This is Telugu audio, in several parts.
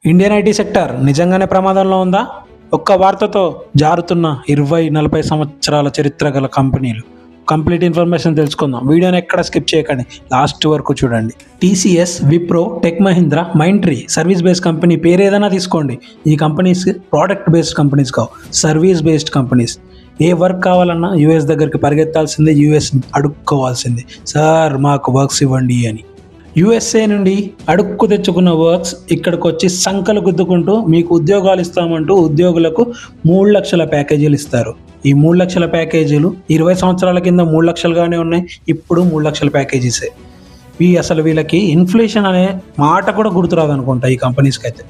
ఇండియన్ ఐటీ సెక్టర్ నిజంగానే ప్రమాదంలో ఉందా? ఒక్క వార్తతో జారుతున్న 20-40 సంవత్సరాల చరిత్ర గల కంపెనీలు. కంప్లీట్ ఇన్ఫర్మేషన్ తెలుసుకుందాం. వీడియోని ఎక్కడ స్కిప్ చేయకండి, లాస్ట్ వరకు చూడండి. TCS, Wipro, tech Mahindra, Mindtree service based company పేరు ఏదైనా తీసుకోండి. ఈ కంపెనీస్ ప్రోడక్ట్ బేస్డ్ కంపెనీస్ కావు, సర్వీస్ బేస్డ్ కంపెనీస్. ఏ వర్క్ కావాలన్నా యూఎస్ దగ్గరికి పరిగెత్తాల్సిందే, యూఎస్ అడుక్కోవాల్సిందే. సార్ మాకు వర్క్స్ ఇవ్వండి అని. యుఎస్ఏ నుండి అడుక్కు తెచ్చుకున్న వర్క్స్ ఇక్కడికి వచ్చి సంకలు గుద్దుకుంటూ మీకు ఉద్యోగాలు ఇస్తామంటూ ఉద్యోగులకు 3 లక్షల ప్యాకేజీలు ఇస్తారు. ఈ 3 లక్షల ప్యాకేజీలు 20 సంవత్సరాల కింద 3 లక్షలుగానే ఉన్నాయి, ఇప్పుడు 3 లక్షల ప్యాకేజీసే. అసలు వీళ్ళకి ఇన్ఫ్లేషన్ అనే మాట కూడా గుర్తురాదు అనుకుంటా ఈ కంపెనీస్కి అయితే.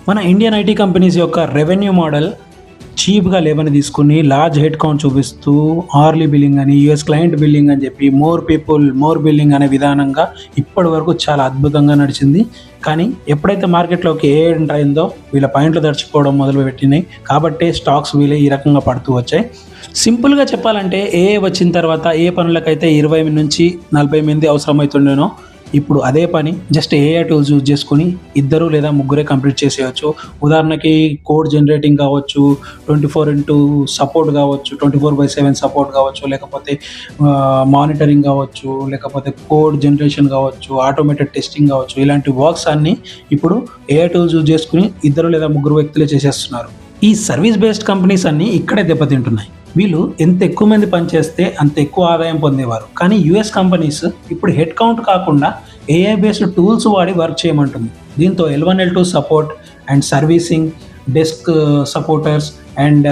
మన ఇండియన్ ఐటీ కంపెనీస్ యొక్క రెవెన్యూ మోడల్ చీప్గా లేబర్ని తీసుకుని లార్జ్ హెడ్ కౌంట్ చూపిస్తూ ఆర్లీ బిల్లింగ్ అని, యూఎస్ క్లయింట్ బిల్లింగ్ అని చెప్పి మోర్ పీపుల్ మోర్ బిల్లింగ్ అనే విధానంగా ఇప్పటి వరకు చాలా అద్భుతంగా నడిచింది. కానీ ఎప్పుడైతే మార్కెట్లోకి ఏ ఎంటర్ అయిందో వీళ్ళ పాయింట్లు దర్చిపోవడం మొదలుపెట్టినాయి. కాబట్టి స్టాక్స్ వీళ్ళే ఈ రకంగా పడుతూ వచ్చాయి. సింపుల్గా చెప్పాలంటే వచ్చిన తర్వాత ఏ పనులకైతే 20 నుంచి 40 మంది అవసరమవుతుండేనో ఇప్పుడు అదే పని జస్ట్ ఏఐ టూల్స్ యూజ్ చేసుకుని 2 లేదా 3 కంప్లీట్ చేసేయచ్చు. ఉదాహరణకి కోడ్ జనరేటింగ్ కావచ్చు, 24x సపోర్ట్ కావచ్చు, 24/7 సపోర్ట్ కావచ్చు, లేకపోతే మానిటరింగ్ కావచ్చు, లేకపోతే కోడ్ జనరేషన్ కావచ్చు, ఆటోమేటెడ్ టెస్టింగ్ కావచ్చు. ఇలాంటి వర్క్స్ అన్నీ ఇప్పుడు ఏఐ టూల్స్ యూజ్ చేసుకుని 2 లేదా 3 వ్యక్తులే చేసేస్తున్నారు. ఈ సర్వీస్ బేస్డ్ కంపెనీస్ అన్నీ ఇక్కడే దెబ్బతింటున్నాయి. వీళ్ళు ఎంత ఎక్కువ మంది పనిచేస్తే అంత ఎక్కువ ఆదాయం పొందేవారు. కానీ యుఎస్ కంపెనీస్ ఇప్పుడు హెడ్ కౌంట్ కాకుండా ఏఐ బేస్డ్ టూల్స్ వాడి వర్క్ చేయమంటుంది. దీంతో L1 L2 support and servicing, desk supporters and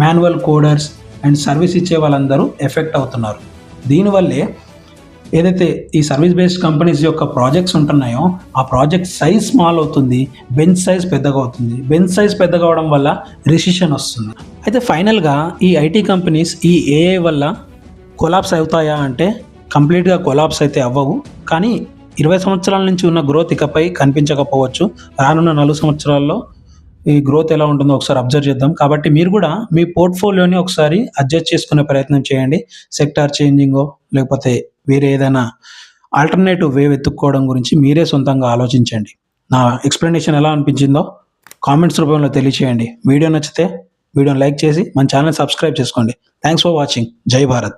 manual coders and service ఇచ్చే వాళ్ళందరూ ఎఫెక్ట్ అవుతున్నారు. దీనివల్లే ఏదైతే ఈ సర్వీస్ బేస్డ్ కంపెనీస్ యొక్క ప్రాజెక్ట్స్ ఉంటున్నాయో ఆ ప్రాజెక్ట్ సైజ్ స్మాల్ అవుతుంది, బెంచ్ సైజ్ పెద్దగా అవుతుంది. బెంచ్ సైజ్ పెద్దగా అవడం వల్ల రిసిషన్ వస్తుంది. అయితే ఫైనల్గా ఈ ఐటీ కంపెనీస్ ఈ ఏఐ వల్ల కొలాప్స్ అవుతాయా అంటే కంప్లీట్గా కొలాప్స్ అయితే అవ్వవు. కానీ 20 సంవత్సరాల నుంచి ఉన్న గ్రోత్ ఇకపై కనిపించకపోవచ్చు. రానున్న 4 సంవత్సరాల్లో ఈ గ్రోత్ ఎలా ఉంటుందో ఒకసారి అబ్జర్వ్ చేద్దాం. కాబట్టి మీరు కూడా మీ పోర్ట్ఫోలియోని ఒకసారి అడ్జస్ట్ చేసుకునే ప్రయత్నం చేయండి. సెక్టార్ చేంజింగో లేకపోతే వేరే ఏదైనా ఆల్టర్నేటివ్ వే వెతుక్కోవడం గురించి మీరే సొంతంగా ఆలోచించండి. నా ఎక్స్ప్లెనేషన్ ఎలా అనిపించిందో కామెంట్స్ రూపంలో తెలియచేయండి. వీడియో నచ్చితే వీడియోని లైక్ చేసి మన ఛానల్ సబ్స్క్రైబ్ చేసుకోండి. Thanks for watching. జై భారత్.